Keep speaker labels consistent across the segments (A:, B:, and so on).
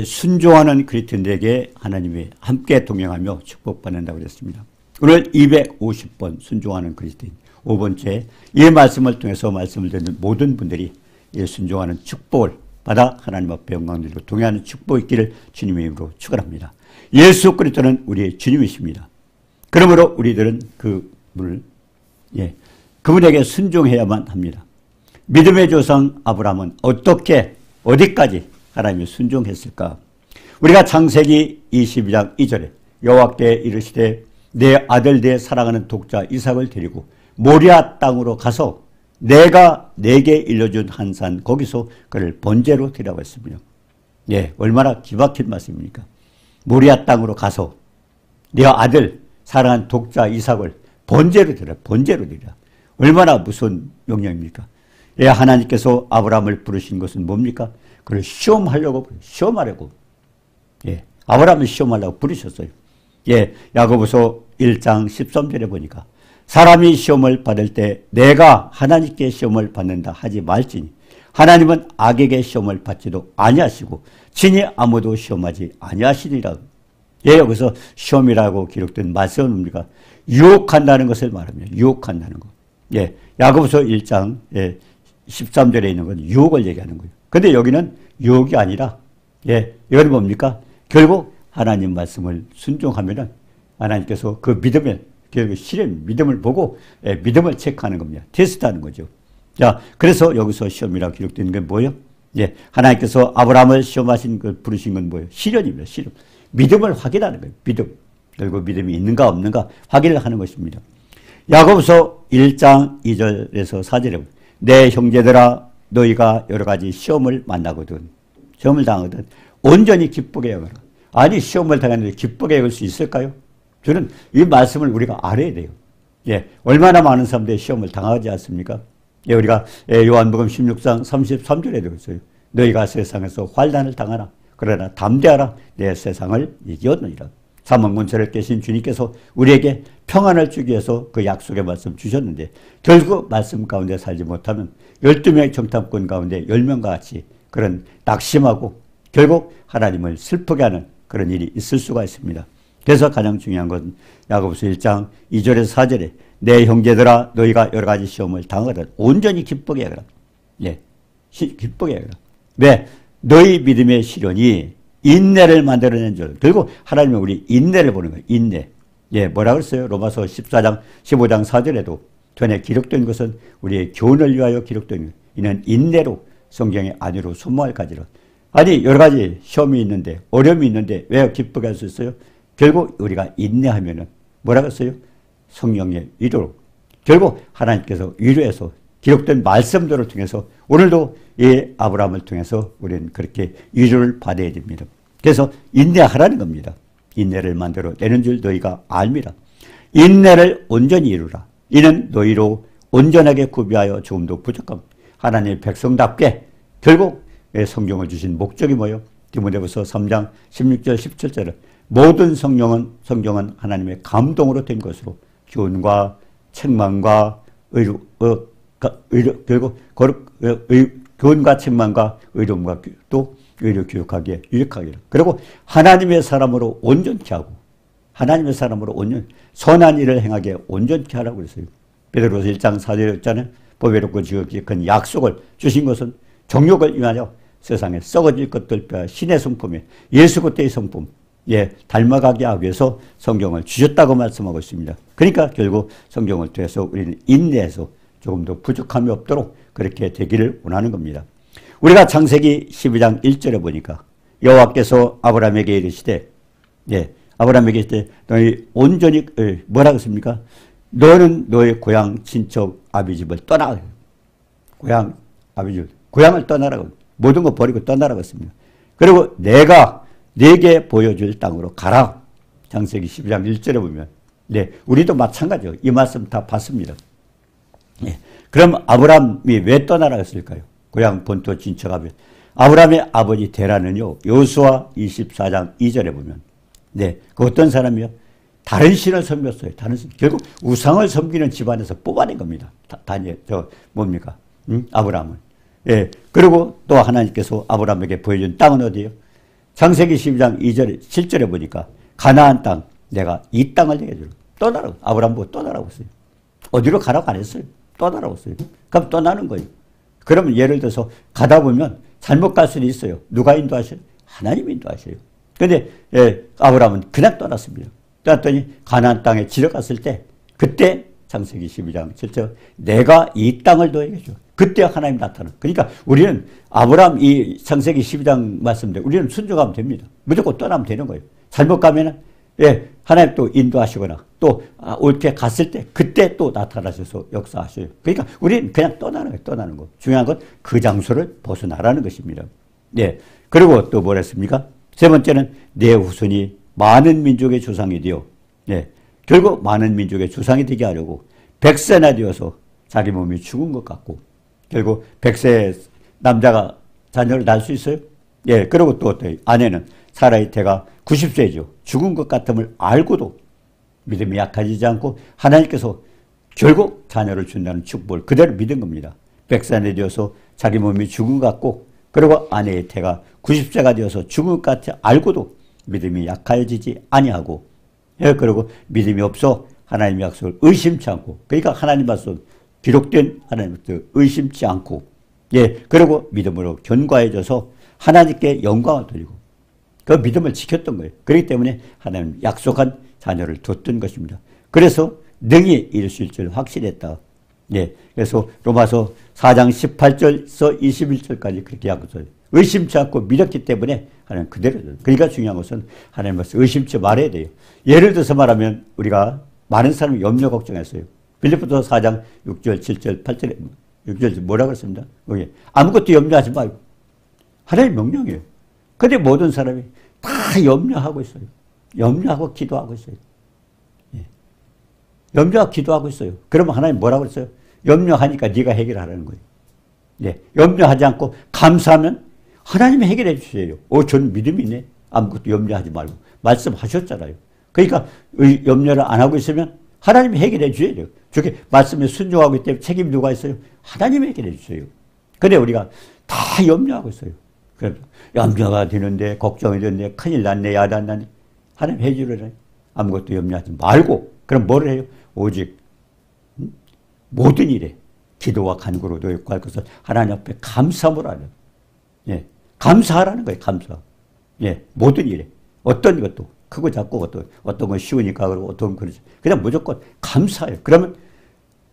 A: 순종하는 그리스도인들에게 하나님이 함께 동행하며 축복받는다고 그랬습니다. 오늘 250번 순종하는 그리스도인 5번째 이 말씀을 통해서 말씀을 듣는 모든 분들이 순종하는 축복을 받아 하나님 앞에 영광 드리고 동행하는 축복이 있기를 주님의 이름으로 축원합니다. 예수 그리스도는 우리의 주님이십니다. 그러므로 우리들은 그분에게 순종해야만 합니다. 믿음의 조상 아브라함은 어떻게 어디까지 하나님이 순종했을까? 우리가 창세기 22장 2절에 여호와께 이르시되 내 아들 내 사랑하는 독자 이삭을 데리고 모리아 땅으로 가서 내가 내게 일러준 한 산 거기서 그를 번제로 드리라고 했습니다. 얼마나 기막힌 말씀입니까? 모리아 땅으로 가서 내 아들 사랑하는 독자 이삭을 번제로 드리라. 번제로 드리라. 얼마나 무서운 명령입니까? 하나님께서 아브라함을 부르신 것은 뭡니까? 그를 시험하려고 아브라함을 시험하려고 부르셨어요. 야고보서 1장 13절에 보니까 사람이 시험을 받을 때 내가 하나님께 시험을 받는다 하지 말지니 하나님은 악에게 시험을 받지도 아니하시고 친히 아무도 시험하지 아니하시리라. 여기서 시험이라고 기록된 말씀은 뭡니까? 유혹한다는 것을 말합니다. 유혹한다는 것. 야고보서 1장 13절에 있는 건 유혹을 얘기하는 거예요. 근데 여기는 유혹이 아니라 이건 뭡니까? 결국 하나님 말씀을 순종하면은 하나님께서 그 믿음의 실현, 믿음을 보고 믿음을 체크하는 겁니다. 테스트하는 거죠. 자, 그래서 여기서 시험이라고 기록되는 게 뭐예요? 하나님께서 아브라함을 시험하신 걸 부르신 건 뭐예요? 실현입니다. 실현. 믿음을 확인하는 거예요. 믿음. 그리고 믿음이 있는가 없는가 확인을 하는 것입니다. 야고보서 1장 2절에서 4절에 내 형제들아 너희가 여러 가지 시험을 만나거든 시험을 당하거든 온전히 기쁘게 여겨라. 아니 시험을 당했는데 기쁘게 여길 수 있을까요? 저는 이 말씀을 우리가 알아야 돼요. 얼마나 많은 사람들이 시험을 당하지 않습니까? 우리가 요한복음 16장 33절에 들었어요. 너희가 세상에서 환난을 당하라. 그러나 담대하라. 내 세상을 이겼느니라. 사망문서를 깨신 주님께서 우리에게 평안을 주기 위해서 그 약속의 말씀 주셨는데 결국 말씀 가운데 살지 못하면 12명의 정탐꾼 가운데 10명과 같이 그런 낙심하고 결국 하나님을 슬프게 하는 그런 일이 있을 수가 있습니다. 그래서 가장 중요한 것은 야고보서 1장 2절에서 4절에 내 형제들아 너희가 여러 가지 시험을 당하거든 온전히 기쁘게 하라. 기쁘게 하라. 왜? 너희 믿음의 실현이 인내를 만들어낸 줄. 결국 하나님은 우리 인내를 보는 거예요. 인내. 뭐라고 했어요? 로마서 15장 4절에도 전에 기록된 것은 우리의 교훈을 위하여 기록된 거예요. 이는 인내로 성경의 안위로 소망을 가지라. 아니 여러 가지 시험이 있는데 어려움이 있는데 왜 기쁘게 할 수 있어요? 결국 우리가 인내하면은 뭐라고 했어요? 성령의 위로로. 결국 하나님께서 위로해서 기록된 말씀들을 통해서 오늘도 이 아브라함을 통해서 우리는 그렇게 위로를 받아야 됩니다. 그래서 인내하라는 겁니다. 인내를 만들어 내는 줄 너희가 알미라. 인내를 온전히 이루라. 이는 너희로 온전하게 구비하여 조금도 부족함. 하나님의 백성답게 결국 성경을 주신 목적이 뭐예요? 디모데후서 3장 16절 17절은 모든 성경은 하나님의 감동으로 된 것으로 교훈과 책망과 교훈과 책망과 의로움과 또 의로 교육하기에 유익하기를. 그리고 하나님의 사람으로 온전케 하고 하나님의 사람으로 선한 일을 행하기에 온전케 하라고 그랬어요. 베드로서 1장 4절에 보배롭고 지극히 큰 약속을 주신 것은 정욕을 위하여 세상에 썩어질 것들 빼야 신의 성품에 예수 그리스도의 성품 닮아가게 하기 위해서 성경을 주셨다고 말씀하고 있습니다. 그러니까 결국 성경을 통해서 우리는 인내해서 조금 더 부족함이 없도록 그렇게 되기를 원하는 겁니다. 우리가 창세기 12장 1절에 보니까 여호와께서 아브라함에게 이르시되 아브라함에게 이르시되 너희 온전히 뭐라고 했습니까? 너는 너의 고향 친척 아비집을 떠나. 고향 아비집 고향을 떠나라고 모든 거 버리고 떠나라고 했습니다. 그리고 내가 네게 보여줄 땅으로 가라. 창세기 12장 1절에 보면 우리도 마찬가지예요. 이 말씀 다 봤습니다. 그럼 아브라함이 왜 떠나라고 했을까요? 고향 본토 친척 아비. 아브라함의 아버지 데라는요. 여호수아 24장 2절에 보면 그 어떤 사람이요? 다른 신을 섬겼어요. 결국 우상을 섬기는 집안에서 뽑아낸 겁니다. 뭡니까? 아브라함은. 그리고 또 하나님께서 아브라함에게 보여준 땅은 어디예요? 창세기 12장 2절, 7절에 보니까 가나안 땅, 내가 이 땅을 내게 주라. 떠나라고. 아브라함 보고 떠나라고 했어요. 어디로 가라고 안 했어요. 떠나라고 했어요. 그럼 떠나는 거예요. 그러면 예를 들어서 가다 보면 잘못 갈 수도 있어요. 누가 인도하셔요? 하나님이 인도하셔요. 근데 아브라함은 그냥 떠났습니다. 떠났더니 가나안 땅에 들어갔을 때 그때 창세기 12장 7절 내가 이 땅을 너에게 줘. 그때 하나님 나타나. 그러니까 우리는 아브라함 이 창세기 12장 말씀대로 우리는 순종하면 됩니다. 무조건 떠나면 되는 거예요. 잘못 가면은 하나님 또 인도하시거나 또 옳게 갔을 때 그때 또 나타나셔서 역사하셔요. 그러니까 우리는 그냥 떠나는 거예요. 떠나는 거. 중요한 건 그 장소를 벗어나라는 것입니다. 그리고 또 뭐랬습니까? 세 번째는 내 후손이 많은 민족의 조상이 되어 결국 많은 민족의 조상이 되게 하려고 100세나 되어서 자기 몸이 죽은 것 같고 결국 100세 남자가 자녀를 낳을 수 있어요? 그리고 또 어때요? 아내는 사라의 태가 90세죠. 죽은 것 같음을 알고도 믿음이 약해지지 않고 하나님께서 결국 자녀를 준다는 축복을 그대로 믿은 겁니다. 100세나 되어서 자기 몸이 죽은 것 같고 그리고 아내의 태가 90세가 되어서 죽은 것 같아 알고도 믿음이 약해지지 아니하고 그리고 믿음이 없어 하나님의 약속을 의심치 않고 그러니까 하나님 말씀 기록된 하나님의 뜻을 의심치 않고 그리고 믿음으로 견고해져서 하나님께 영광을 돌리고 그 믿음을 지켰던 거예요. 그렇기 때문에 하나님 약속한 자녀를 뒀던 것입니다. 그래서 능히 이룰 수 있을 줄 확실했다. 그래서 로마서 4장 18절에서 21절까지 그렇게 약속해요. 의심치 않고 믿었기 때문에 하나님 그대로. 그러니까 중요한 것은 하나님 말씀 의심치 말아야 돼요. 예를 들어서 말하면 우리가 많은 사람이 염려 걱정했어요. 빌립보서 4장 6절, 7절, 8절에 6절 뭐라고 했습니다. 아무것도 염려하지 말고 하나님 명령이에요. 그런데 모든 사람이 다 염려하고 있어요. 염려하고 기도하고 있어요. 염려하고 기도하고 있어요. 그러면 하나님 뭐라고 했어요? 염려하니까 네가 해결하라는 거예요. 염려하지 않고 감사하면 하나님이 해결해 주세요. 저는 믿음이 있네. 아무것도 염려하지 말고 말씀하셨잖아요. 그러니까 염려를 안 하고 있으면 하나님이 해결해 주셔야 돼요. 저게 말씀에 순종하고 있기 때문에 책임이 누가 있어요? 하나님이 해결해 주세요. 근데 우리가 다 염려하고 있어요. 그래서 염려가 되는데 걱정이 되는데 큰일 났네 야단 났네. 하나님 해주려고 아무것도 염려하지 말고 그럼 뭐를 해요? 오직 모든 일에 기도와 간구로 노력할 것을 하나님 앞에 감사함으로 하는 감사하라는 거예요. 감사. 모든 일에 어떤 것도 크고 작고 어떤 건 쉬우니까 그러고 어떤 건 그러지. 그냥 무조건 감사해요. 그러면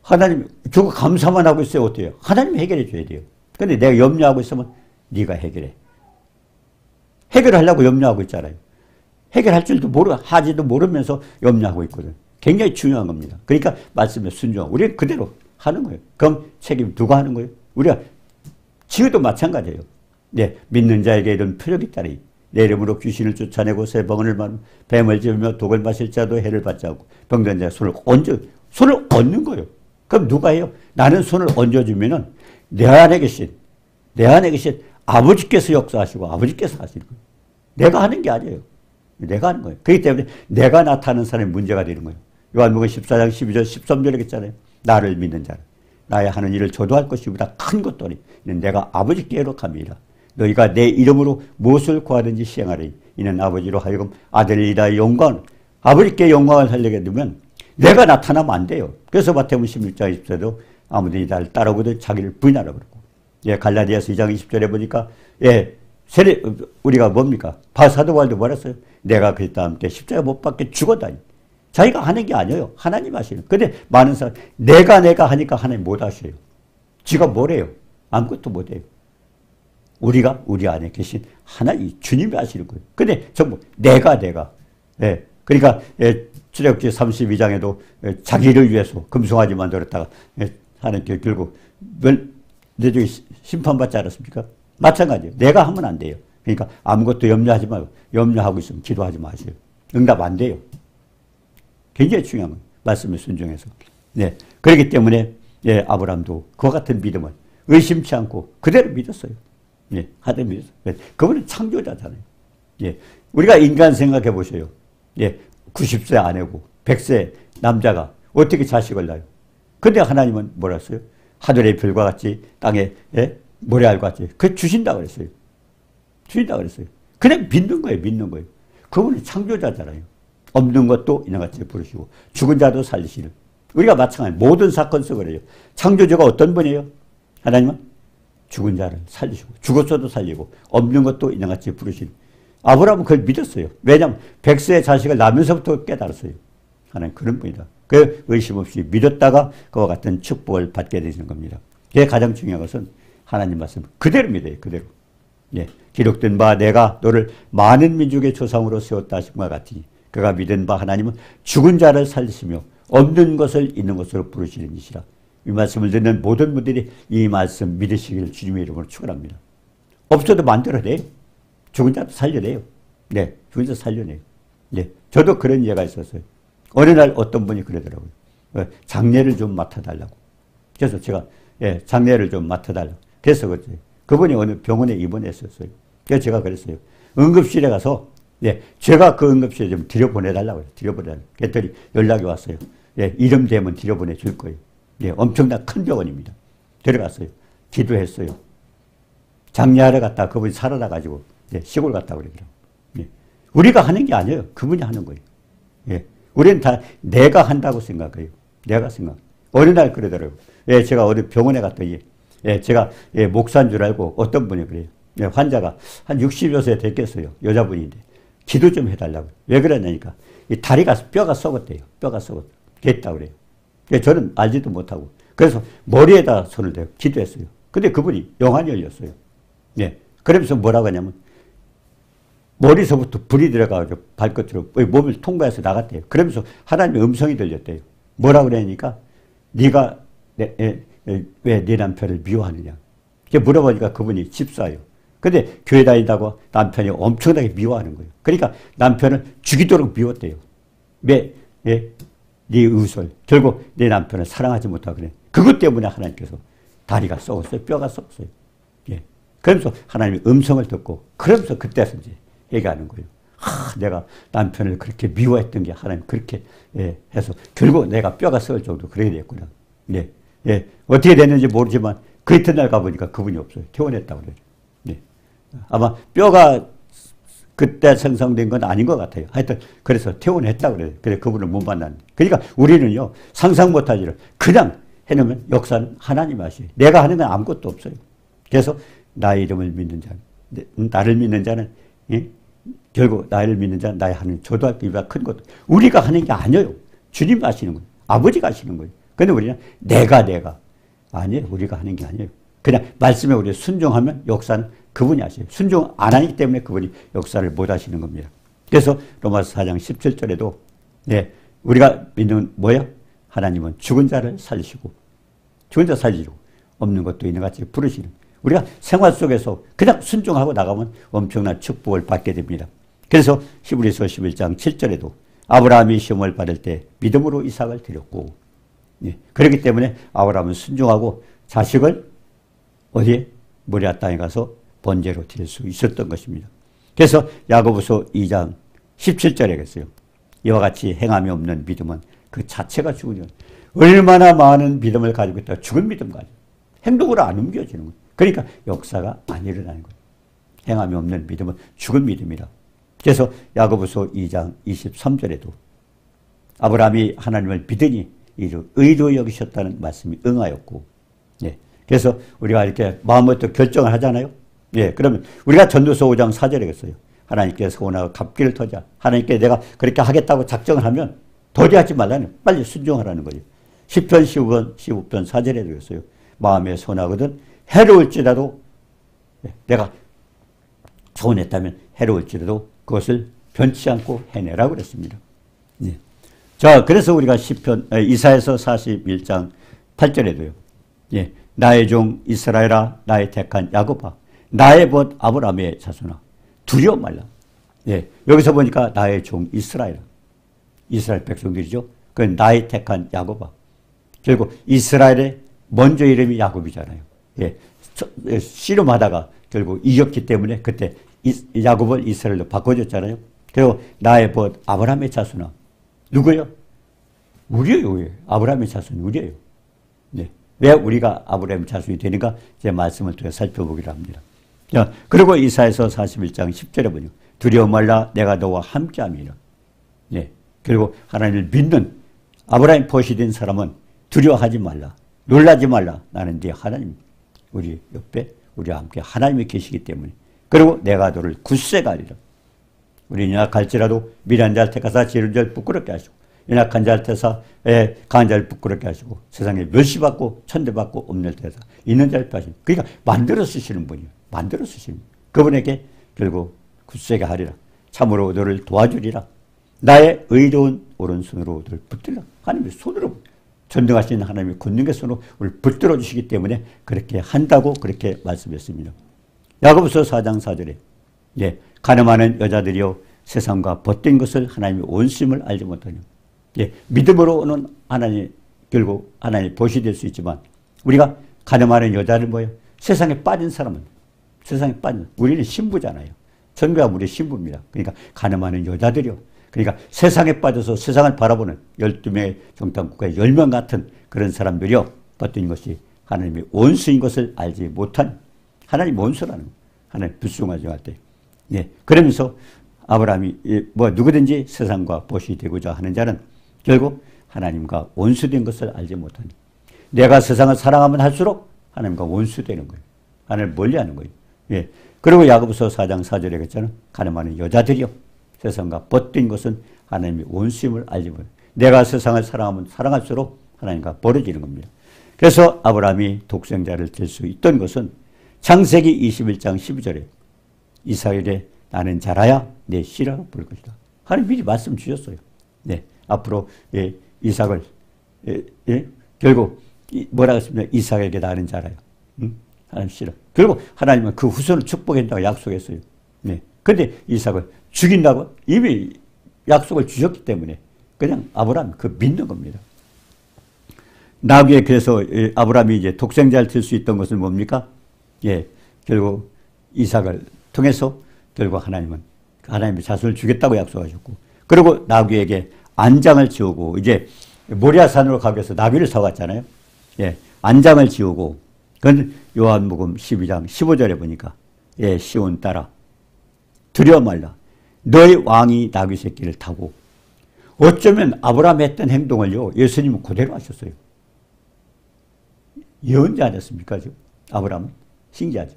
A: 하나님 저거 감사만 하고 있어요. 어때요? 하나님 해결해 줘야 돼요. 근데 내가 염려하고 있으면 네가 해결해. 해결하려고 염려하고 있잖아요. 해결할 줄도 하지도 모르면서 염려하고 있거든. 굉장히 중요한 겁니다. 그러니까 말씀에 순종하고 우리는 그대로 하는 거예요. 그럼 책임 누가 하는 거예요? 우리가 지금도 마찬가지예요. 믿는 자에게 이런 표적이 있다니 내 이름으로 귀신을 쫓아내고 새 병을 말하며 뱀을 집으며 독을 마실 자도 해를 받지 않고 병든 자의 손을 얹는 거예요. 그럼 누가 해요? 나는 손을 얹어주면은 내 안에 계신 아버지께서 역사하시고 아버지께서 하시는 거예요. 내가 하는 게 아니에요. 내가 하는 거예요. 그렇기 때문에 내가 나타나는 사람이 문제가 되는 거예요. 요한복음 14장 12절 13절에 있잖아요. 나를 믿는 자는 나의 하는 일을 저도 할 것이보다 큰 것더니 내가 아버지께로 갑니다. 너희가 내 이름으로 무엇을 구하든지 시행하리. 이는 아버지로 하여금 아들이다 영광 아버지께 영광을 살리게 되면 내가 나타나면 안 돼요. 그래서 마태복음 16장 20절에도 아무든지 나를 따라오거든 자기를 부인하라고 그러고 갈라디아서 2장 20절에 보니까 우리가 뭡니까? 사도 바울도 뭐랬어요? 내가 그리스도와 함께 십자가 못 박혀 죽었다니. 자기가 하는 게 아니에요. 하나님 하시는. 근데 많은 사람 내가 하니까 하나님 못 하셔요. 지가 뭐래요? 아무것도 못 해요. 우리가 우리 안에 계신 하나님 주님이 하시는 거예요. 근데 전부 내가 그러니까 출애굽기 32장에도 자기를 위해서 금송아지 만들었다가 하나님께 결국 내중에 심판받지 않았습니까? 마찬가지예요. 내가 하면 안 돼요. 그러니까 아무것도 염려하지 말고 염려하고 있으면 기도하지 마세요. 응답 안 돼요. 굉장히 중요한 거예요. 말씀에 순종해서. 그렇기 때문에 아브라함도 그와 같은 믿음을 의심치 않고 그대로 믿었어요. 하나님 믿었어요. 그분은 창조자잖아요. 우리가 인간 생각해 보세요. 90세 아내고 100세 남자가 어떻게 자식을 낳아요? 근데 하나님은 뭐라 했어요? 하늘의 별과 같이 땅에 모래알과 같이 그 주신다고 그랬어요. 주신다고 그랬어요. 그냥 믿는 거예요. 믿는 거예요. 그분은 창조자잖아요. 없는 것도 이나같이 부르시고 죽은 자도 살리시는. 우리가 마찬가지 모든 사건 속에 그래요. 창조주가 어떤 분이에요? 하나님은 죽은 자를 살리시고 죽었어도 살리고 없는 것도 이나같이 부르시는. 아브라함은 그걸 믿었어요. 왜냐하면 백세의 자식을 낳으면서부터 깨달았어요. 하나님 그런 분이다. 그 의심 없이 믿었다가 그와 같은 축복을 받게 되는 겁니다. 그게 가장 중요한 것은 하나님 말씀 그대로 믿어요. 그대로. 예, 기록된 바 내가 너를 많은 민족의 조상으로 세웠다 하신 것 같으니 그가 믿은 바 하나님은 죽은 자를 살리시며 없는 것을 있는 것으로 부르시는 이시라. 이 말씀을 듣는 모든 분들이 이 말씀 믿으시기를 주님의 이름으로 축원합니다. 없어도 만들어내요. 죽은 자도 살려내요. 네, 죽은 자 살려내요. 네, 저도 그런 예가 있었어요. 어느 날 어떤 분이 그러더라고요. 장례를 좀 맡아달라고. 그래서 제가 장례를 좀 맡아달라고. 그래서 그분이 어느 병원에 입원했었어요. 그래서 제가 그랬어요. 응급실에 가서 제가 그 응급실에 좀 들여보내달라고요. 들여보내달라고. 그랬더니 연락이 왔어요. 이름 되면 들여보내줄 거예요. 엄청난 큰 병원입니다. 들어갔어요. 기도했어요. 장례하러 갔다 그분이 살아나가지고 시골 갔다 그러더라고요. 우리가 하는 게 아니에요. 그분이 하는 거예요. 우리는 다 내가 한다고 생각해요. 내가 생각. 어느 날 그러더라고요. 제가 어디 병원에 갔더니 제가 목사인 줄 알고 어떤 분이 그래요. 환자가 한 60여 세 됐겠어요. 여자분인데 기도 좀 해달라고. 왜 그러냐니까 이 다리가 뼈가 썩었대요. 뼈가 썩었대요. 됐다 그래요. 저는 알지도 못하고 그래서 머리에다 손을 대고 기도했어요. 근데 그분이 영안이 열렸어요. 그러면서 뭐라고 하냐면 머리서부터 불이 들어가서 발끝으로 몸을 통과해서 나갔대요. 그러면서 하나님의 음성이 들렸대요. 뭐라고 그러니까 네가 왜 네 남편을 미워하느냐. 물어보니까 그분이 집사예요. 근데 교회 다닌다고 남편이 엄청나게 미워하는 거예요. 그러니까 남편을 죽이도록 미웠대요. 네 의술. 결국 내 남편을 사랑하지 못하고 그래. 그것 때문에 하나님께서 다리가 썩었어요. 뼈가 썩었어요. 그러면서 하나님의 음성을 듣고 그러면서 그때서 이제 얘기하는 거예요. 내가 남편을 그렇게 미워했던 게 하나님 그렇게 해서 결국 내가 뼈가 썩을 정도 그렇게 됐구나. 어떻게 됐는지 모르지만 그 이튿날 가보니까 그분이 없어요. 퇴원했다고 그래요. 아마 뼈가 그때 생성된 건 아닌 것 같아요. 하여튼 그래서 퇴원했다고 그래요. 그래서 그분을 못 만났는데. 그러니까 우리는요 상상 못한 일을 그냥 해놓으면 역사는 하나님 하시요. 내가 하는 건 아무것도 없어요. 그래서 나의 이름을 믿는 자는 나를 믿는 자는 결국 나를 믿는 자는 나의 하는 초등학교보다 큰 것도 우리가 하는 게 아니에요. 주님 하시는 거예요. 아버지가 하시는 거예요. 근데 우리는 내가 아니에요. 우리가 하는 게 아니에요. 그냥 말씀에 우리 순종하면 역사는 그분이 하셔요. 순종 안 하기 때문에 그분이 역사를 못 하시는 겁니다. 그래서 로마서 4장 17절에도 우리가 믿는 뭐야? 하나님은 죽은 자를 살리시고 죽은 자 살리시고 없는 것도 있는 같이 부르시는 우리가 생활 속에서 그냥 순종하고 나가면 엄청난 축복을 받게 됩니다. 그래서 히브리서 11장 7절에도 아브라함이 시험을 받을 때 믿음으로 이삭을 드렸고 그렇기 때문에 아브라함은 순종하고 자식을 어디에? 모리아 땅에 가서 번제로 드릴 수 있었던 것입니다. 그래서 야고보서 2장 17절에 그랬어요. 이와 같이 행함이 없는 믿음은 그 자체가 죽은 것. 얼마나 많은 믿음을 가지고 있다가 죽은 믿음 가지고 행동으로 안 옮겨지는 거예요. 그러니까 역사가 안 일어나는 거예요. 행함이 없는 믿음은 죽은 믿음이라. 그래서 야고보서 2장 23절에도 아브라함이 하나님을 믿으니 이를 의로 여기셨다는 말씀이 응하였고 그래서 우리가 이렇게 마음으로 또 결정을 하잖아요. 그러면 우리가 전도서 5장 4절에 했어요. 하나님께 서원하고 갚기를 터자. 하나님께 내가 그렇게 하겠다고 작정을 하면 더디하지 말라는 빨리 순종하라는 거예요. 10편 15편 4절에도 그랬어요. 마음에 선하거든 해로울지라도 내가 서운했다면 해로울지라도 그것을 변치 않고 해내라고 그랬습니다. 자, 그래서 우리가 이사야서 41장 8절에도요. 나의 종 이스라엘아 나의 택한 야곱아 나의 벗 아브라함의 자손아 두려워 말라. 여기서 보니까 나의 종 이스라엘 백성들이죠. 그 나의 택한 야곱아. 결국 이스라엘의 먼저 이름이 야곱이잖아요. 씨름하다가 결국 이겼기 때문에 그때 야곱을 이스라엘로 바꿔줬잖아요. 그리고 나의 벗 아브라함의 자손아. 누구요? 우리예요. 아브라함의 자손이 우리예요. 왜 우리가 아브라함의 자손이 되는가? 제 말씀을 통해 살펴보기로 합니다. 자, 그리고 이사야서 41장 10절에 보니 두려워 말라 내가 너와 함께함이라. 예. 그리고 하나님을 믿는 아브라함 보시된 사람은 두려워하지 말라. 놀라지 말라. 나는 네 하나님. 우리 옆에 우리와 함께 하나님이 계시기 때문에. 그리고 내가 너를 굳세게 하리라. 우리 연약할지라도 미련한 자를 택하사 지혜로운 자를 부끄럽게 하시고 연약한 자를 택하사 강한 자를 부끄럽게 하시고 세상에 멸시받고 천대받고 없는 데서 있는 자를 하시고 그러니까 만들어 쓰시는 분이에요. 만들어 쓰시는 분. 그분에게 결국 굳세게 하리라. 참으로 너를 도와주리라. 나의 의로운 오른손으로 너를 붙들라. 하나님의 손으로 전능하신 하나님의 권능의 손으로 우리를 붙들어 주시기 때문에 그렇게 한다고 그렇게 말씀했습니다. 야고보서 4장 4절에 예, 가늠하는 여자들이여 세상과 벗된 것을 하나님의 온심을 알지 못하냐. 예, 믿음으로 오는 하나님 결국 하나님 보시 될 수 있지만 우리가 가늠하는 여자는 뭐예요? 세상에 빠진 사람은 세상에 빠진 우리는 신부잖아요. 전교가 우리 신부입니다. 그러니까 가늠하는 여자들이요. 그러니까 세상에 빠져서 세상을 바라보는 12명의 정탐국가의 10명 같은 그런 사람들이요. 벗된 것이 하나님의 원수인 것을 알지 못한 하나님 원수라는 하나님 불순하지 할 때. 예. 그러면서 아브라함이 뭐 누구든지 세상과 보시 되고자 하는 자는 결국 하나님과 원수된 것을 알지 못하니 내가 세상을 사랑하면 할수록 하나님과 원수되는 거예요. 하나님을 멀리하는 거예요. 예. 그리고 야고보서 4장 4절에 그랬잖아요. 가늠하는 여자들이요. 세상과 벗된 것은 하나님의 원수임을 알지 못해요. 내가 세상을 사랑하면 사랑할수록 하나님과 벌어지는 겁니다. 그래서 아브라함이 독생자를 될 수 있던 것은 창세기 21장 12절에 이삭에게 나는 자라야 내 씨라고 부를 것이다. 하나님 미리 말씀 주셨어요. 네, 앞으로 예, 이삭을 결국 뭐라고 했습니까? 이삭에게 나는 자라야. 하나님 씨라. 결국 하나님은 그 후손을 축복한다고 약속했어요. 네. 근데 이삭을 죽인다고 이미 약속을 주셨기 때문에 그냥 아브라함 그 믿는 겁니다. 나귀에 그래서 아브라함이 이제 독생자를 될 수 있던 것은 뭡니까? 예, 결국 이삭을 통해서 결국 하나님은 하나님의 자손을 주겠다고 약속하셨고, 그리고 나귀에게 안장을 지우고 이제 모리아산으로 가기 위해서 나귀를 사왔잖아요. 예, 안장을 지우고, 그건 요한복음 12장 15절에 보니까 예, 시온 따라 두려워 말라. 너희 왕이 나귀 새끼를 타고, 어쩌면 아브라함이 했던 행동을요 예수님은 그대로 하셨어요. 예언자 아니었습니까? 지금 아브라함은 신기하죠.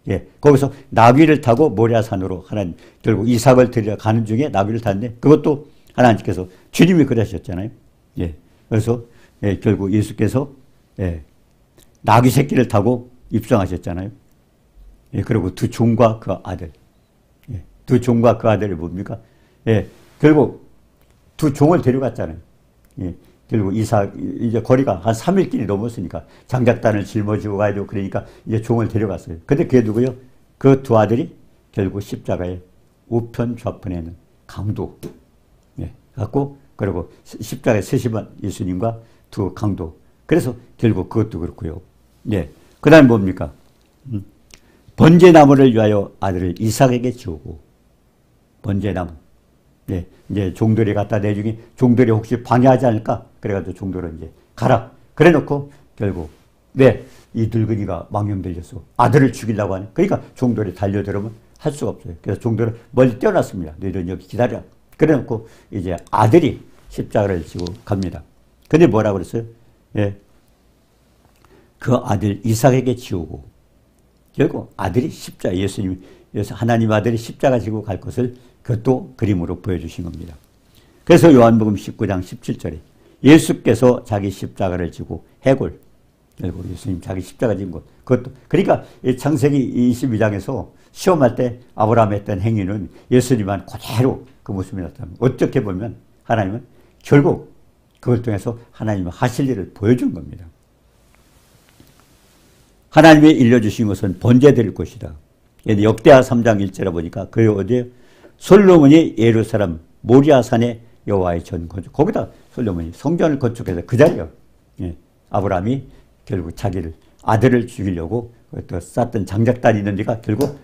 A: 예, 거기서 나귀를 타고 모리아산으로 하나님 결국 이삭을 데리러 가는 중에 나귀를 탔는데 그것도 하나님께서 주님이 그러셨잖아요. 예, 그래서 예, 결국 예수께서 예, 나귀 새끼를 타고 입성하셨잖아요. 예, 그리고 두 종과 그 아들, 예, 두 종과 그 아들이 뭡니까? 예, 결국 두 종을 데려갔잖아요. 예, 결국 이삭, 이제 거리가 한 3일길이 넘었으니까 장작단을 짊어지고 가야 되고 그러니까 이제 종을 데려갔어요. 근데 그게 누구요? 그 두 아들이 결국 십자가의 우편 좌편에는 강도. 예, 갖고, 그리고 십자가에 세심한 예수님과 두 강도. 그래서 결국 그것도 그렇고요. 예. 그 다음에 뭡니까? 번제나무를 위하여 아들을 이삭에게 지우고, 번제나무. 예, 이제 종들이 갖다 내중에 종들이 혹시 방해하지 않을까? 그래가지고 종들은 이제 가라. 그래 놓고 결국 왜 이 늙은이가 망령 들렸어? 아들을 죽이려고 하네. 그러니까 종들이 달려들으면 할 수가 없어요. 그래서 종들은 멀리 떼어놨습니다. 너희들은 여기 기다려. 그래 놓고 이제 아들이 십자가를 지고 갑니다. 근데 뭐라고 그랬어요? 예, 그 아들 이삭에게 지우고, 결국 아들이 십자가, 예수님이, 하나님 아들이 십자가 지고 갈 것을 그것도 그림으로 보여주신 겁니다. 그래서 요한복음 19장 17절에 예수께서 자기 십자가를 지고 해골, 결국 예수님 자기 십자가 진 것, 그것도, 그러니까 창세기 22장에서 시험할 때 아브라함이 했던 행위는 예수님만 그대로 그 모습이 나타납니다. 어떻게 보면 하나님은 결국 그걸 통해서 하나님은 하실 일을 보여준 겁니다. 하나님이 일러주신 것은 번제될 것이다. 역대하 3장 1절에 보니까 그 어디에 솔로몬이 예루살렘 모리아산에 여호와의 전 건축, 거기다 솔로몬이 성전을 건축해서 그 자리에 예, 아브라함이 결국 자기를 아들을 죽이려고 또 쌓던 장작단이 있는 데가 결국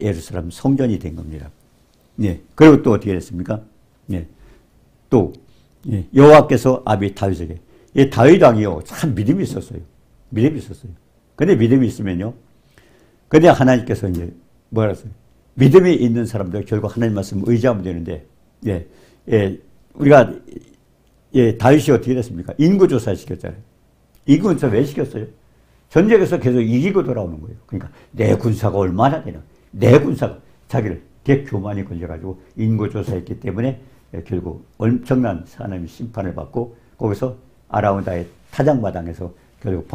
A: 예루살렘 성전이 된 겁니다. 예, 그리고 또 어떻게 됐습니까? 예, 또 예, 여호와께서 아비 다윗에게, 이 다윗 왕이요 참 믿음이 있었어요. 믿음이 있었어요. 근데 믿음이 있으면요, 근데 하나님께서 이제 뭐라 했어요? 믿음이 있는 사람들 결국 하나님 말씀 의지하면 되는데, 우리가, 다윗이 어떻게 됐습니까? 인구조사 시켰잖아요. 인구조사 왜 시켰어요? 전쟁에서 계속 이기고 돌아오는 거예요. 그러니까 내 군사가 얼마나 되냐. 내 군사가 자기를 대교만이 걸려가지고 인구조사했기 때문에 결국 엄청난 하나님의 심판을 받고 거기서 아라운다의 타작마당에서 결국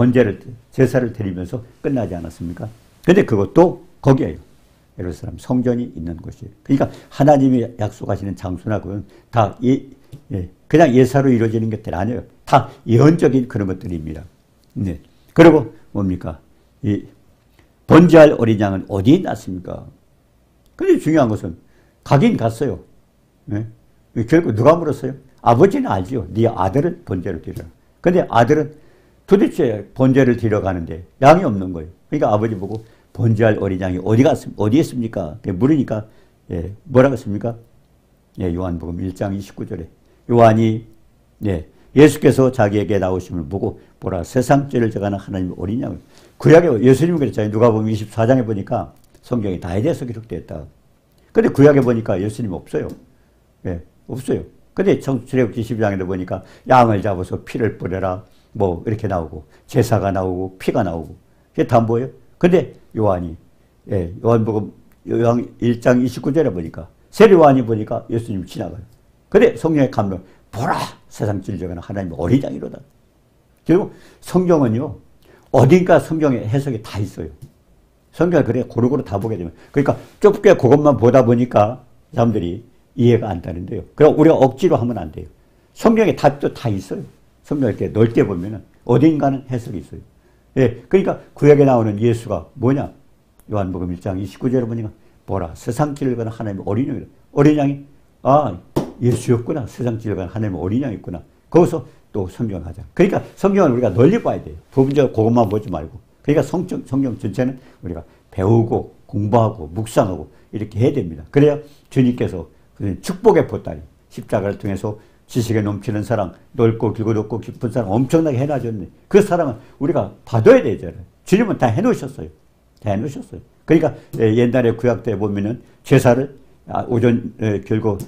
A: 제사를 드리면서 끝나지 않았습니까? 근데 그것도 거기에요. 예루살렘 성전이 있는 곳이에요. 그러니까 하나님이 약속하시는 장소나 그건 다 그냥 예사로 이루어지는 것들이 아니에요. 다 예언적인 그런 것들입니다. 네. 그리고 뭡니까? 이 번제할 어린 양은 어디에 났습니까? 근데 중요한 것은 가긴 갔어요. 네? 결국 누가 물었어요? 아버지는 알지요. 네 아들은 번제를 드려라. 근데 아들은 도대체 번제를 드려 가는데 양이 없는 거예요. 그러니까 아버지 보고 번제할 어린 양이 어디 있습니까? 물으니까 뭐라고 했습니까? 요한복음 1장 29절에 요한이 예수께서 자기에게 나오심을 보고 보라 세상 죄를 져가는 하나님의 어린 양을 구약에 예수님이 그랬잖아요. 누가복음 24장에 보니까 성경이 다에 대해서 기록되었다. 근데 구약에 보니까 예수님 없어요. 없어요. 근데 출애굽기 12장에도 보니까 양을 잡아서 피를 뿌려라 뭐 이렇게 나오고 제사가 나오고 피가 나오고 그게 다 뭐예요? 근데 요한이 요한복음 1장 29절에 보니까 세례요한이 보니까 예수님이 지나가요. 근데 성령의 감동 보라 세상 진정한 하나님의 어린 양이로다. 결국 성경은요 어딘가 성경의 해석이 다 있어요. 성경을 그래 고루고루 다 보게 되면 그러니까 좁게 그것만 보다 보니까 사람들이 이해가 안 되는데요. 그럼 우리가 억지로 하면 안 돼요. 성경에 답도 다 있어요. 성경을 이렇게 넓게 보면은 어딘가는 해석이 있어요. 그러니까 구약에 나오는 예수가 뭐냐? 요한복음 1장 29절에 보니까 보라 세상 길을 가는 하나님의 어린 양이다. 어린 양이 예수였구나. 세상 길을 가는 하나님의 어린 양이었구나. 거기서 또 성경을 하자. 그러니까 성경을 우리가 널리 봐야 돼요. 부분적으로 그것만 보지 말고. 그러니까 성경 전체는 우리가 배우고 공부하고 묵상하고 이렇게 해야 됩니다. 그래야 주님께서 축복의 보따리 십자가를 통해서 지식에 넘치는 사랑 넓고 길고 높고 깊은 사랑 엄청나게 해놔줬네. 그 사랑은 우리가 받아야 되잖아요. 주님은 다 해놓으셨어요. 다 해놓으셨어요. 그러니까 옛날에 구약 때 보면은 제사를 오전 결국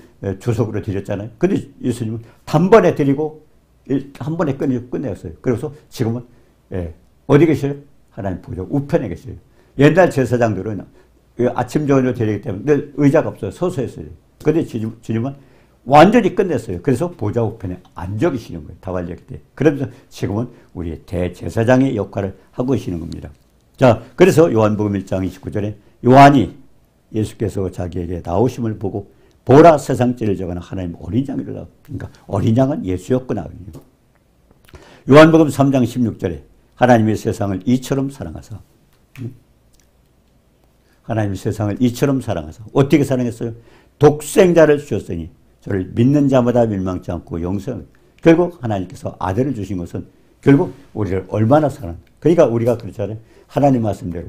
A: 주석으로 드렸잖아요. 근데 예수님은 단번에 드리고 한 번에 끝내었어요. 그래서 지금은 어디 계셔요? 하나님 보좌 우편에 계셔요. 옛날 제사장들은 아침 저녁 드리기 때문에 늘 의자가 없어요. 서서 했어요. 근데 주님은 완전히 끝냈어요. 그래서 보좌 우편에 앉아 계시는 거예요. 다발력 때. 그러면서 지금은 우리 대제사장의 역할을 하고 계시는 겁니다. 자, 그래서 요한복음 1장 29절에 요한이 예수께서 자기에게 나오심을 보고 보라 세상 죄를 져가는 하나님 어린 양이로다. 그러니까 어린 양은 예수였구나. 요한복음 3장 16절에 하나님의 세상을 이처럼 사랑하사 하나님의 세상을 이처럼 사랑하사 어떻게 사랑했어요? 독생자를 주셨으니 저를 믿는 자마다 멸망치 않고 영생. 결국 하나님께서 아들을 주신 것은 결국 우리를 얼마나 사랑. 그러니까 우리가 그렇잖아요. 하나님 말씀대로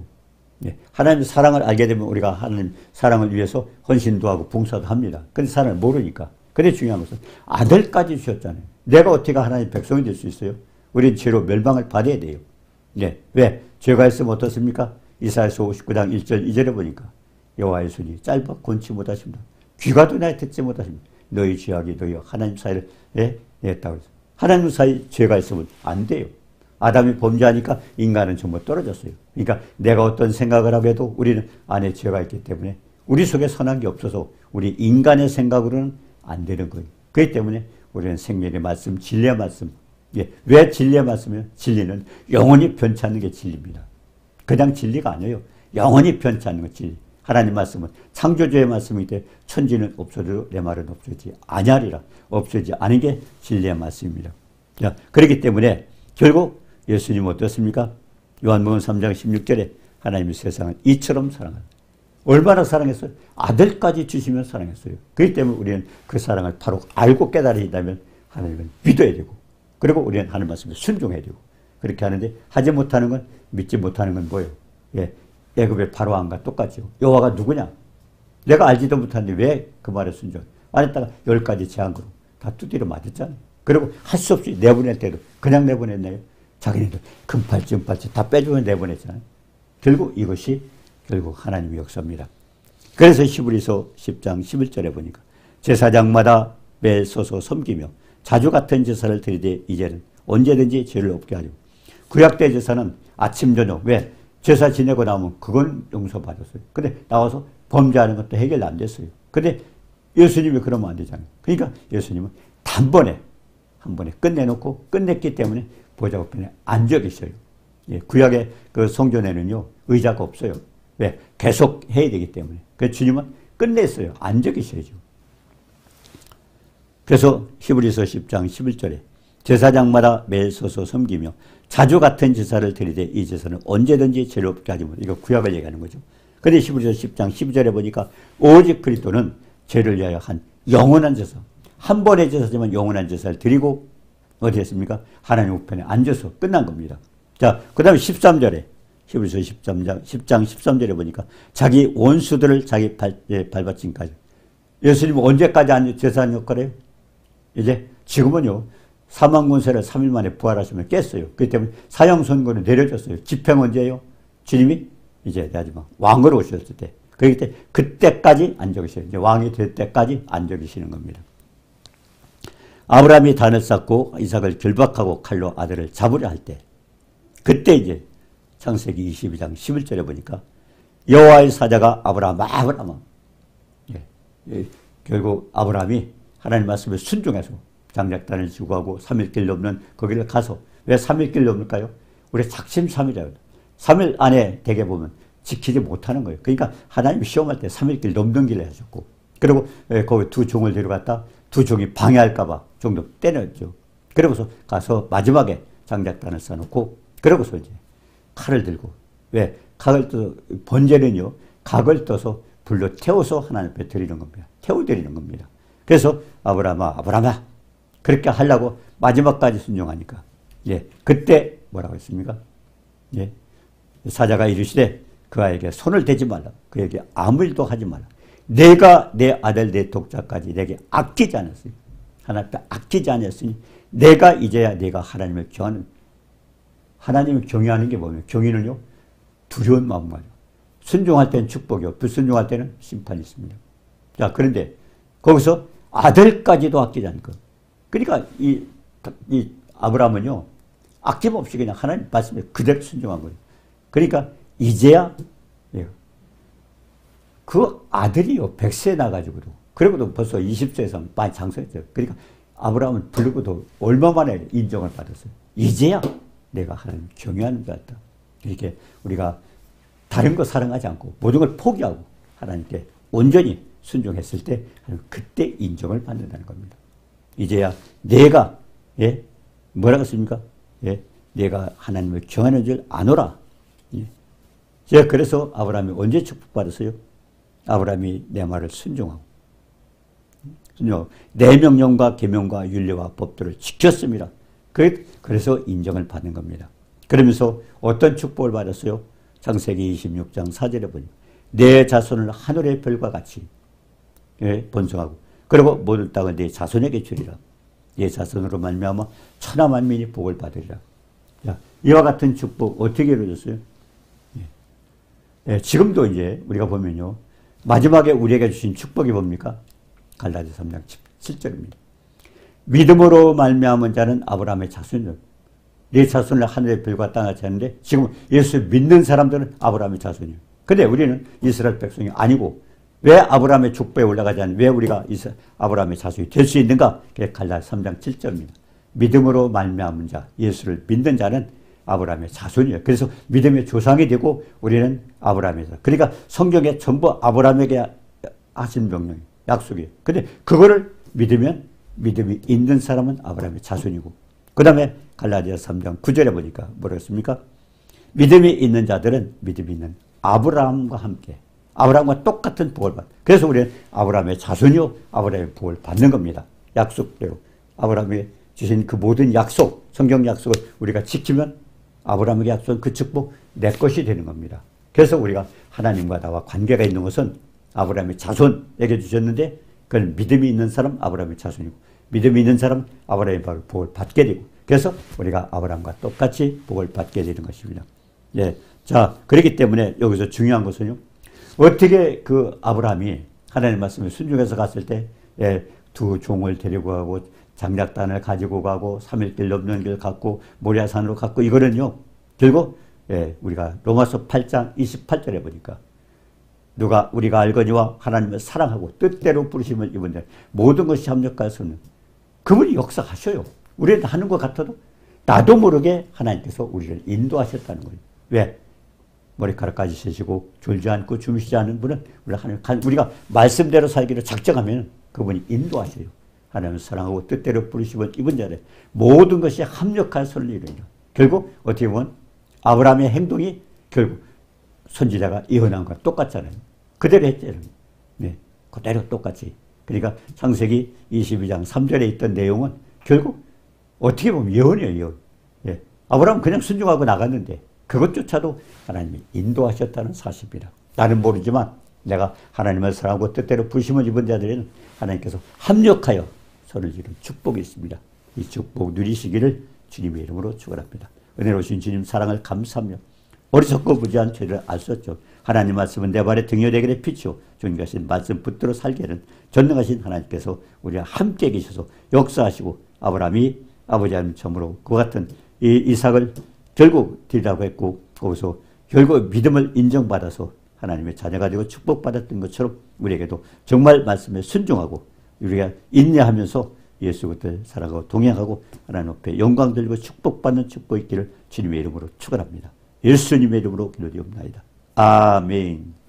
A: 하나님의 사랑을 알게 되면 우리가 하나님 사랑을 위해서 헌신도 하고 봉사도 합니다. 근데 사랑을 모르니까. 근데 중요한 것은 아들까지 주셨잖아요. 내가 어떻게 하나님 백성이 될 수 있어요? 우리는 죄로 멸망을 받아야 돼요. 왜? 죄가 있으면 어떻습니까? 이사야서 59장 1절 2절에 보니까 여호와의 손이 짧아 권치 못하십니다. 귀가 도나에 듣지 못하십니다. 너희 죄악이 너희 하나님 사이를 냈다고 했어요. 하나님 사이 죄가 있으면 안 돼요. 아담이 범죄하니까 인간은 전부 떨어졌어요. 그러니까 내가 어떤 생각을 하고 해도 우리는 안에 죄가 있기 때문에 우리 속에 선한 게 없어서 우리 인간의 생각으로는 안 되는 거예요. 그렇기 때문에 우리는 생명의 말씀, 진리의 말씀. 왜 진리의 말씀이에요? 진리는 영원히 변치 않는 게 진리입니다. 그냥 진리가 아니에요. 영원히 변치 않는 게 진리. 하나님 말씀은 창조주의 말씀이기 때문에 천지는 없어도 내 말은 없어지지 아니하리라. 없어지지 않은 게 진리의 말씀입니다. 자, 그렇기 때문에 결국 예수님은 어떻습니까? 요한복음 3장 16절에 하나님의 세상을 이처럼 사랑한다. 얼마나 사랑했어요? 아들까지 주시면 사랑했어요. 그렇기 때문에 우리는 그 사랑을 바로 알고 깨달으시다면 하나님을 믿어야 되고 그리고 우리는 하나님 말씀에 순종해야 되고 그렇게 하는데 하지 못하는 건 믿지 못하는 건 뭐예요? 애굽의 바로왕과 똑같죠. 여호와가 누구냐? 내가 알지도 못하는데 왜 그 말에 순종? 안 했다가 10가지 재앙으로 다 두드려 맞았잖아요. 그리고 할 수 없이 내보낼 때도 그냥 내보냈나요? 자기네들 금팔찌 다 빼주면 내보냈잖아요. 결국 이것이 결국 하나님의 역사입니다. 그래서 히브리서 10장 11절에 보니까 제사장마다 매 서서 섬기며 자주 같은 제사를 드리되 이제는 언제든지 죄를 없게 하죠. 구약때 제사는 아침 저녁 왜 제사 지내고 나면 그건 용서받았어요. 근데 나와서 범죄하는 것도 해결 안 됐어요. 근데 예수님이 그러면 안 되잖아요. 그러니까 예수님은 단번에 한 번에 끝내놓고 끝냈기 때문에 보좌 우편에 앉아 계셔요. 예, 구약의 그 성전에는요 의자가 없어요. 왜? 계속 해야 되기 때문에. 그래서 주님은 끝냈어요. 앉아 계셔야죠. 그래서 히브리서 10장 11절에 제사장마다 매일 서서 섬기며 자주 같은 제사를 드리되 이 제사는 언제든지 죄를 없게 하지 못. 이거 구약을 얘기하는 거죠. 그런데 히브리서 10장 12절에 보니까 오직 그리스도는 죄를 위하여 한 영원한 제사. 한 번의 제사지만 영원한 제사를 드리고 어디 했습니까? 하나님 우편에 앉아서 끝난 겁니다. 자, 그 다음에 13절에 히브리서 10장 13절에 보니까 자기 원수들을 자기 발받침까지. 예수님은 언제까지 제사한 역할이에요? 이제 지금은요. 사망 권세를 3일 만에 부활하시면 깼어요. 그렇기 때문에 사형 선고를 내려졌어요. 집행 언제예요? 주님이 이제 마지막 왕으로 오셨을 때. 그렇기 때문에 그때까지 앉아 계셔요. 이제 왕이 될 때까지 앉아 계시는 겁니다. 아브라함이 단을 쌓고 이삭을 결박하고 칼로 아들을 잡으려 할 때 그때 이제 창세기 22장 11절에 보니까 여호와의 사자가 아브라함아 결국 아브라함이 하나님 말씀에 순종해서 장작단을 지고 가고 3일길 넘는 거기를 가서 왜 3일길 넘을까요? 우리 작심삼일이에요. 3일 안에 되게 보면 지키지 못하는 거예요. 그러니까 하나님이 시험할 때 3일길 넘는 길을 하셨고 그리고 거기 두 종을 데려갔다 두 종이 방해할까 봐 종도 때렸죠. 그러고서 가서 마지막에 장작단을 쌓아놓고 그러고서 이제 칼을 들고 왜 각을 떠 번제는요 각을 떠서 불로 태워서 하나님 앞에 드리는 겁니다. 태워드리는 겁니다. 그래서 아브라함아 그렇게 하려고 마지막까지 순종하니까 예 그때 뭐라고 했습니까? 예 사자가 이르시되 그 아이에게 손을 대지 말라. 그에게 아무 일도 하지 말라. 내가 내 아들 내 독자까지 내게 아끼지 않았으니 하나님 앞에 아끼지 않았으니 내가 이제야 내가 하나님을 경하는 하나님을 경외하는 게 뭐냐면 경외는요 두려운 마음만 순종할 때는 축복이요 불순종할 때는 심판이 있습니다. 자 그런데 거기서 아들까지도 아끼지 않고 그러니까 이 아브라함은요 아낌없이 그냥 하나님 말씀에 그대로 순종한 거예요. 그러니까 이제야 그 아들이요 100세 나가지고도 그리고도 벌써 20세 이상 많이 장성했어요. 그러니까 아브라함은 부르고도 얼마 만에 인정을 받았어요. 이제야 내가 하나님 경외하는 줄 알았다. 이렇게 우리가 다른 거 사랑하지 않고 모든 걸 포기하고 하나님께 온전히 순종했을 때 그때 인정을 받는다는 겁니다. 이제야 내가 뭐라고 했습니까? 내가 하나님을 경외하는 줄 아노라. 제가 그래서 아브라함이 언제 축복받았어요? 아브라함이 내 말을 순종하고 내 명령과 계명과 율례와 법도를 지켰습니다. 그래서 인정을 받는 겁니다. 그러면서 어떤 축복을 받았어요? 창세기 26장 4절에 보니 내 자손을 하늘의 별과 같이 번성하고 그리고 모든 땅을 내 자손에게 주리라. 내 자손으로 말미암아 천하 만민이 복을 받으리라. 자, 이와 같은 축복 어떻게 이루어졌어요? 지금도 이제 우리가 보면요. 마지막에 우리에게 주신 축복이 뭡니까? 갈라디아서 3장 7절입니다. 믿음으로 말미암은 자는 아브라함의 자손이다. 네 자손을 하늘의 별과 땅같이 하는데 지금 예수 믿는 사람들은 아브라함의 자손이에요. 근데 우리는 이스라엘 백성이 아니고 왜 아브라함의 족보에 올라가지 않는 왜 우리가 아브라함의 자손이 될 수 있는가? 그게 갈라디아서 3장 7절입니다. 믿음으로 말미암은 자, 예수를 믿는 자는 아브라함의 자손이에요. 그래서 믿음의 조상이 되고 우리는 아브라함의 자손. 그러니까 성경에 전부 아브라함에게 하신 명령이에요. 약속이에요. 근데 그거를 믿으면 믿음이 있는 사람은 아브라함의 자손이고 그 다음에 갈라디아서 3장 9절에 보니까 뭐라고 했습니까? 믿음이 있는 자들은 믿음이 있는 아브라함과 함께 아브라함과 똑같은 복을 받. 그래서 우리는 아브라함의 자손이요 아브라함의 복을 받는 겁니다. 약속대로 아브라함이 주신 그 모든 약속, 성경 약속을 우리가 지키면 아브라함에게 약속한 그 축복 내 것이 되는 겁니다. 그래서 우리가 하나님과 나와 관계가 있는 것은 아브라함의 자손에게 주셨는데 그건 믿음이 있는 사람 아브라함의 자손이고 믿음이 있는 사람 아브라함의 복을 받게 되고 그래서 우리가 아브라함과 똑같이 복을 받게 되는 것입니다. 예, 자, 그렇기 때문에 여기서 중요한 것은요. 어떻게 그 아브라함이 하나님 말씀에 순종해서 갔을 때, 예, 두 종을 데리고 가고 장작단을 가지고 가고 3일길 넘는 길 갔고 모리아산으로 갔고 이거는요. 결국 예, 우리가 로마서 8장 28절에 보니까 누가 우리가 알거니와 하나님을 사랑하고 뜻대로 부르심을 입은 자 모든 것이 합력하여서는 그분이 역사하셔요. 우리는 하는 것 같아도 나도 모르게 하나님께서 우리를 인도하셨다는 거예요. 왜? 머리카락까지 세시고 졸지 않고 주무시지 않은 분은 우리가 말씀대로 살기를 작정하면 그분이 인도하셔요. 하나님을 사랑하고 뜻대로 부르심을 입은 자들 모든 것이 합력하여 선을 이루니라. 결국 어떻게 보면 아브라함의 행동이 결국 선지자가 예언한 것과 똑같잖아요. 그대로 했잖아요. 네, 그대로 똑같이. 그러니까 창세기 22장 3절에 있던 내용은 결국 어떻게 보면 예언이에요. 예언. 예. 아브라함은 그냥 순종하고 나갔는데 그것조차도 하나님이 인도하셨다는 사실입니다. 나는 모르지만 내가 하나님을 사랑하고 뜻대로 부르심을 입은 자들에는 하나님께서 합력하여 선을 이룬 축복이 있습니다. 이 축복 누리시기를 주님의 이름으로 축원합니다. 은혜로우신 주님 사랑을 감사하며 어리석고 무지한 죄를 알 수 없죠. 하나님 말씀은 내 발에 등효되기를 빛이요 주님 가신 말씀 붙들어 살게 하는 전능하신 하나님께서 우리와 함께 계셔서 역사하시고 아브라함이 아버지 하나님처럼으로 그와 같은 이 이삭을 결국 드리라고 했고 거기서 결국 믿음을 인정받아서 하나님의 자녀가 되고 축복받았던 것처럼 우리에게도 정말 말씀에 순종하고 우리가 인내하면서 예수 그리스도를 사랑하고 동행하고 하나님 앞에 영광 돌리고 축복받는 축복 있기를 주님의 이름으로 축원합니다. 예수님의 이름으로 기도드리옵나이다. 아멘.